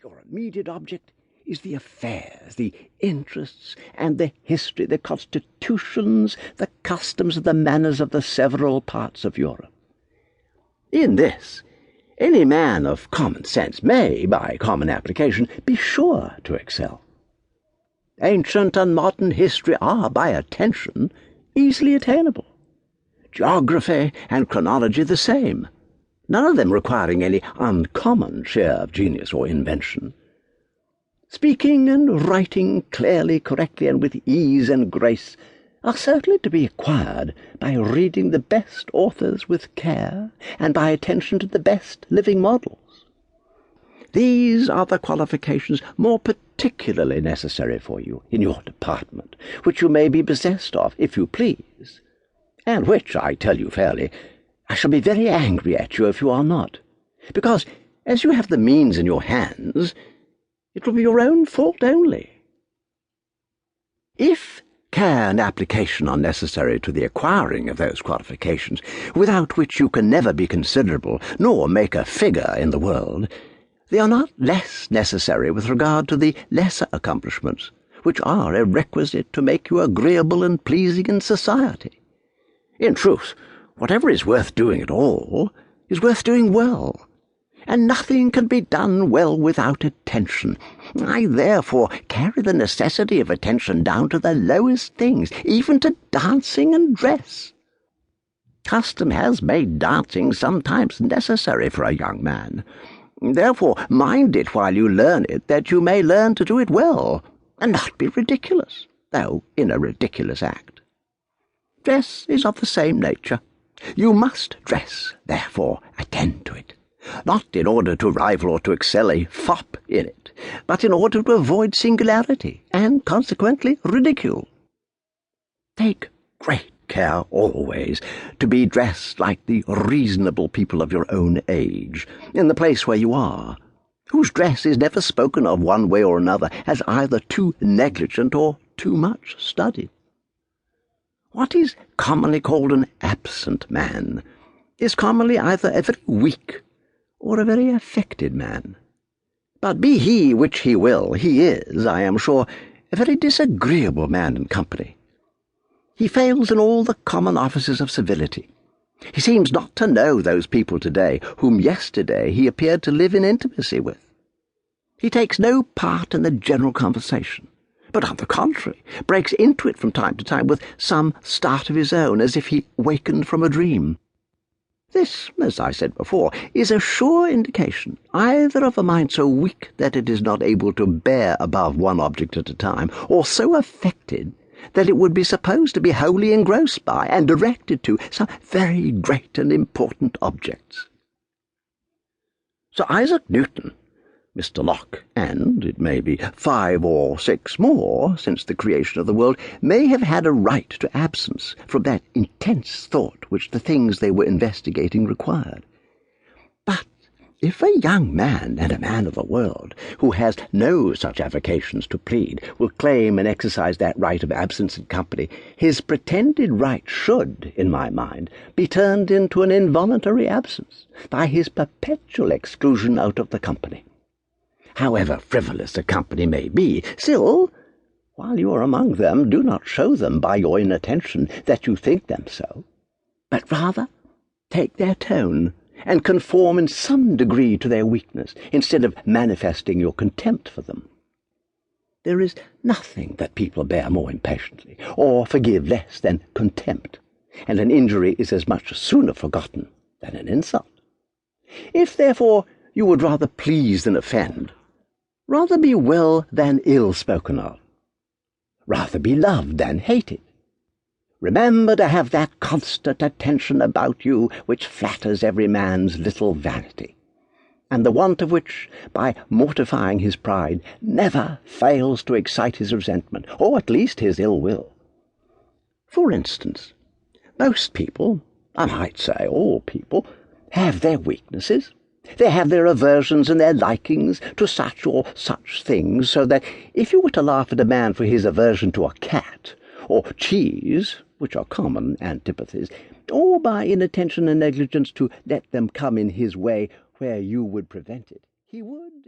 Your immediate object is the affairs, the interests, and the history, the constitutions, the customs, and the manners of the several parts of Europe. In this, any man of common sense may, by common application, be sure to excel. Ancient and modern history are, by attention, easily attainable. Geography and chronology the same, none of them requiring any uncommon share of genius or invention. Speaking and writing clearly, correctly, and with ease and grace are certainly to be acquired by reading the best authors with care and by attention to the best living models. These are the qualifications more particularly necessary for you in your department, which you may be possessed of, if you please, and which, I tell you fairly, I shall be very angry at you if you are not, because, as you have the means in your hands, it will be your own fault only. If care and application are necessary to the acquiring of those qualifications, without which you can never be considerable, nor make a figure in the world, they are not less necessary with regard to the lesser accomplishments, which are a requisite to make you agreeable and pleasing in society. In truth, whatever is worth doing at all is worth doing well, and nothing can be done well without attention. I therefore carry the necessity of attention down to the lowest things, even to dancing and dress. Custom has made dancing sometimes necessary for a young man. Therefore mind it while you learn it, that you may learn to do it well, and not be ridiculous, though in a ridiculous act. Dress is of the same nature. You must dress, therefore attend to it, not in order to rival or to excel a fop in it, but in order to avoid singularity, and consequently ridicule. Take great care always to be dressed like the reasonable people of your own age, in the place where you are, whose dress is never spoken of one way or another as either too negligent or too much studied. What is commonly called an absent man is commonly either a very weak or a very affected man. But be he which he will, he is, I am sure, a very disagreeable man in company. He fails in all the common offices of civility. He seems not to know those people today whom yesterday he appeared to live in intimacy with. He takes no part in the general conversation, but on the contrary, breaks into it from time to time with some start of his own, as if he wakened from a dream. This, as I said before, is a sure indication either of a mind so weak that it is not able to bear above one object at a time, or so affected that it would be supposed to be wholly engrossed by and directed to some very great and important objects. Sir Isaac Newton, Mr. Locke, and, it may be, 5 or 6 more since the creation of the world, may have had a right to absence from that intense thought which the things they were investigating required. But if a young man and a man of the world, who has no such avocations to plead, will claim and exercise that right of absence in company, his pretended right should, in my mind, be turned into an involuntary absence by his perpetual exclusion out of the company. However frivolous a company may be, still, while you are among them, do not show them by your inattention that you think them so, but rather take their tone, and conform in some degree to their weakness, instead of manifesting your contempt for them. There is nothing that people bear more impatiently, or forgive less than contempt, and an injury is as much sooner forgotten than an insult. If, therefore, you would rather please than offend, rather be well than ill spoken of, rather be loved than hated, remember to have that constant attention about you which flatters every man's little vanity, and the want of which, by mortifying his pride, never fails to excite his resentment, or at least his ill will. For instance, most people, I might say all people, have their weaknesses. They have their aversions and their likings to such or such things, so that if you were to laugh at a man for his aversion to a cat, or cheese, which are common antipathies, or by inattention and negligence to let them come in his way where you would prevent it, he would